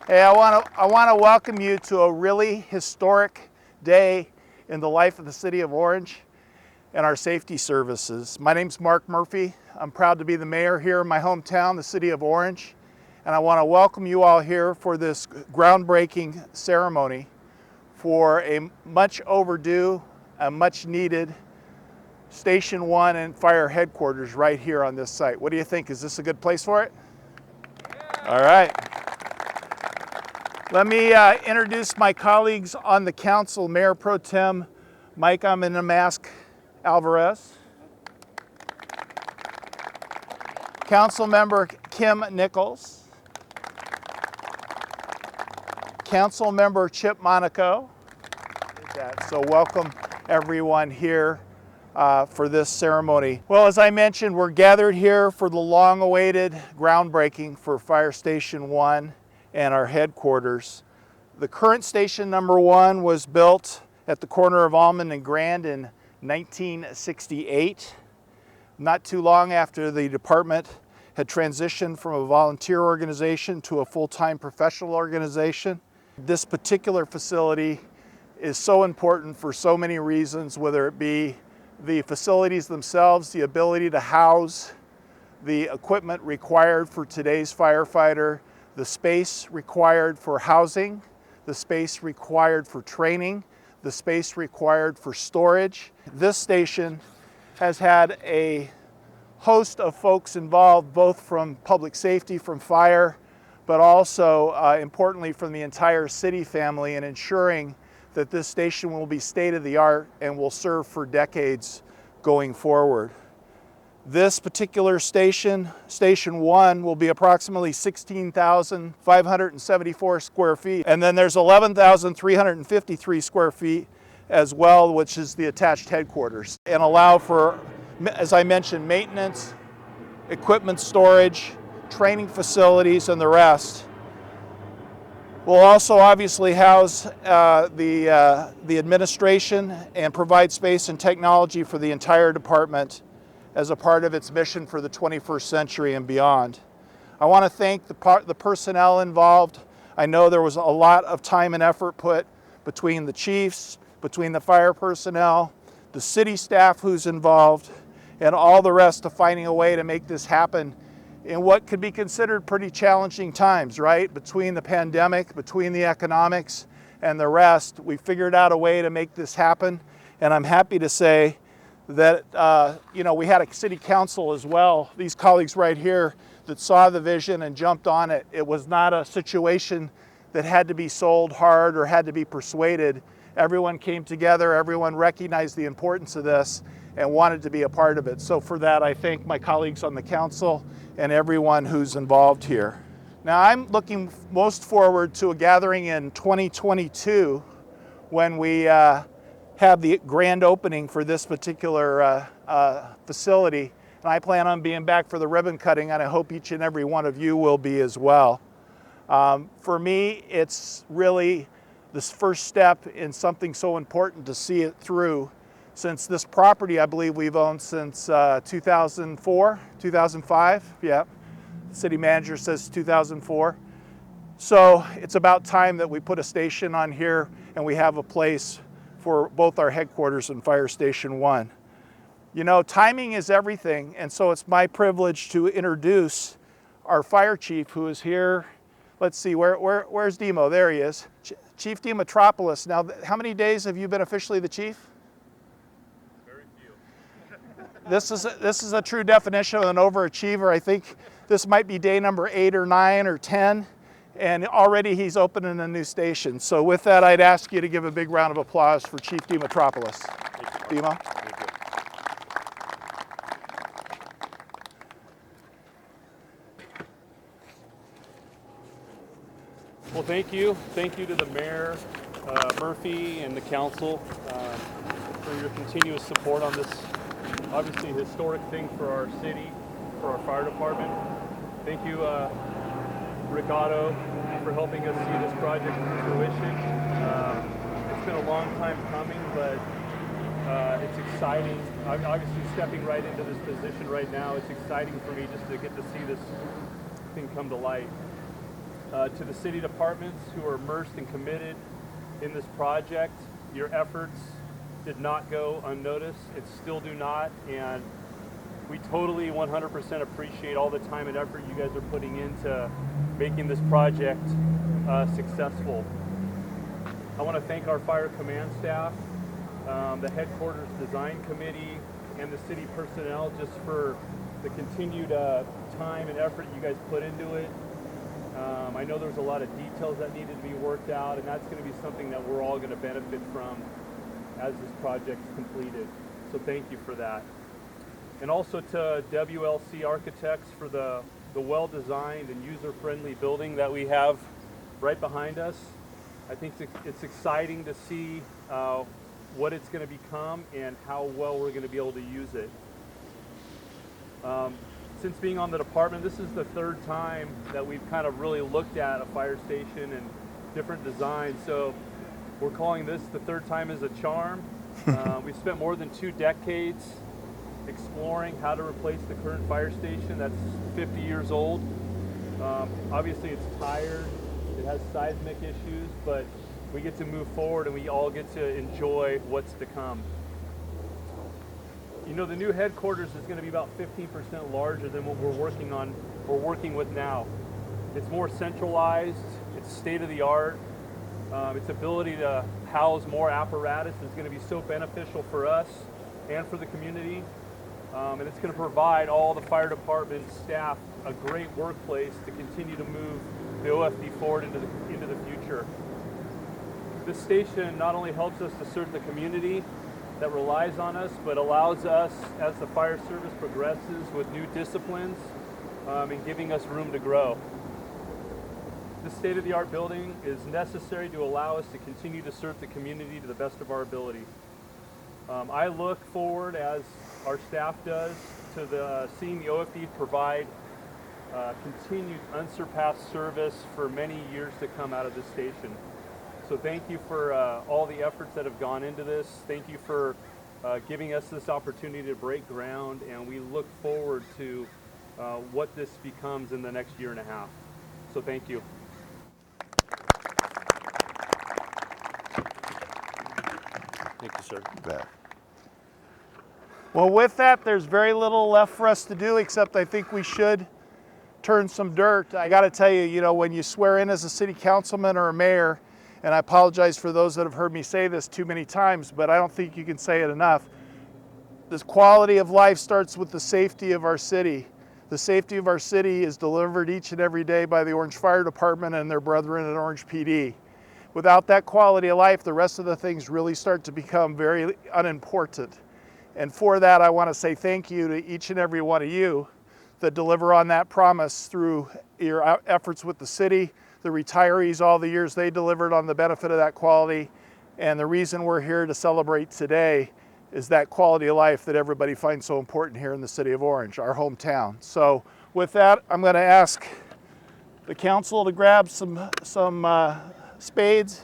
Hey, I want to welcome you to a really historic day in the life of the City of Orange and our safety services. My name's Mark Murphy. I'm proud to be the mayor here in my hometown, the City of Orange, and I want to welcome you all here for this groundbreaking ceremony for a much overdue, a much needed Station 1 and fire headquarters right here on this site. What do you think? Is this a good place for it? Yeah. All right. Let me introduce my colleagues on the council. Mayor Pro Tem Mike I'm in a mask Alvarez. Council Member Kim Nichols. Council Member Chip Monaco. So welcome everyone here for this ceremony. Well, as I mentioned, we're gathered here for the long-awaited groundbreaking for Fire Station 1 and our headquarters. The current station number 1 was built at the corner of Almond and Grand in 1968, not too long after the department had transitioned from a volunteer organization to a full-time professional organization. This particular facility is so important for so many reasons, whether it be the facilities themselves, the ability to house the equipment required for today's firefighter, the space required for housing, the space required for training, the space required for storage. This station has had a host of folks involved, both from public safety, from fire, but also importantly from the entire city family in ensuring that this station will be state-of-the-art and will serve for decades going forward. This particular station, Station 1, will be approximately 16,574 square feet. And then there's 11,353 square feet as well, which is the attached headquarters, and allow for, as I mentioned, maintenance, equipment storage, training facilities, and the rest. We'll also obviously house the administration and provide space and technology for the entire department as a part of its mission for the 21st century and beyond. I want to thank the personnel involved. I know there was a lot of time and effort put between the chiefs, between the fire personnel, the city staff who's involved, and all the rest of finding a way to make this happen in what could be considered pretty challenging times, right? Between the pandemic, between the economics, and the rest, we figured out a way to make this happen. And I'm happy to say that we had a city council as well, these colleagues right here, that saw the vision and jumped on it. It was not a situation that had to be sold hard or had to be persuaded. Everyone came together, everyone recognized the importance of this and wanted to be a part of it. So for that, I thank my colleagues on the council and everyone who's involved here. Now, I'm looking most forward to a gathering in 2022 when we have the grand opening for this particular facility. And I plan on being back for the ribbon cutting, and I hope each and every one of you will be as well. For me, it's really this first step in something so important to see it through, since this property I believe we've owned since 2004, 2005, yeah. The city manager says 2004. So it's about time that we put a station on here and we have a place for both our headquarters and Fire Station 1. You know, timing is everything, and so it's my privilege to introduce our fire chief who is here. Let's see, where's Demo? There he is. Chief Demetropoulos. Now, how many days have you been officially the chief? Very few. This is a true definition of an overachiever. I think this might be day number 8 or 9 or 10. And already he's opening a new station. So with that, I'd ask you to give a big round of applause for Chief Demetropoulos. Demo. Thank you. Well, thank you. Thank you to the Mayor, Murphy, and the council for your continuous support on this obviously historic thing for our city, for our fire department. Thank you, Ricardo, for helping us see this project to fruition. It's been a long time coming, but it's exciting. I'm obviously stepping right into this position right now. It's exciting for me just to get to see this thing come to light. To the city departments who are immersed and committed in this project, your efforts did not go unnoticed. It still do not, and we totally 100% appreciate all the time and effort you guys are putting into making this project successful. I want to thank our fire command staff, the headquarters design committee, and the city personnel just for the continued time and effort you guys put into it. I know there's a lot of details that needed to be worked out, and that's going to be something that we're all going to benefit from as this project is completed. So thank you for that. And also to WLC Architects for the well-designed and user-friendly building that we have right behind us. I think it's exciting to see what it's going to become and how well we're going to be able to use it. Since being on the department, this is the third time that we've kind of really looked at a fire station and different designs. So we're calling this the third time as a charm. We've spent more than 2 decades exploring how to replace the current fire station that's 50 years old. Obviously it's tired, it has seismic issues, but we get to move forward and we all get to enjoy what's to come. You know, the new headquarters is going to be about 15% larger than what we're working with now. It's more centralized, it's state-of-the-art. Its ability to house more apparatus is going to be so beneficial for us and for the community. And it's going to provide all the fire department staff a great workplace to continue to move the OFD forward into the future. This station not only helps us to serve the community that relies on us, but allows us, as the fire service progresses with new disciplines, and giving us room to grow. This state-of-the-art building is necessary to allow us to continue to serve the community to the best of our ability. I look forward, as our staff does, to seeing the OFD provide continued unsurpassed service for many years to come out of this station. So thank you for all the efforts that have gone into this. Thank you for giving us this opportunity to break ground, and we look forward to what this becomes in the next year and a half. So thank you. Thank you, sir. Well, with that, there's very little left for us to do, except I think we should turn some dirt. I got to tell you, when you swear in as a city councilman or a mayor, and I apologize for those that have heard me say this too many times, but I don't think you can say it enough. This quality of life starts with the safety of our city. The safety of our city is delivered each and every day by the Orange Fire Department and their brethren at Orange PD. Without that quality of life, the rest of the things really start to become very unimportant. And for that, I want to say thank you to each and every one of you that deliver on that promise through your efforts with the city, the retirees, all the years they delivered on the benefit of that quality. And the reason we're here to celebrate today is that quality of life that everybody finds so important here in the city of Orange, our hometown. So with that, I'm going to ask the council to grab some spades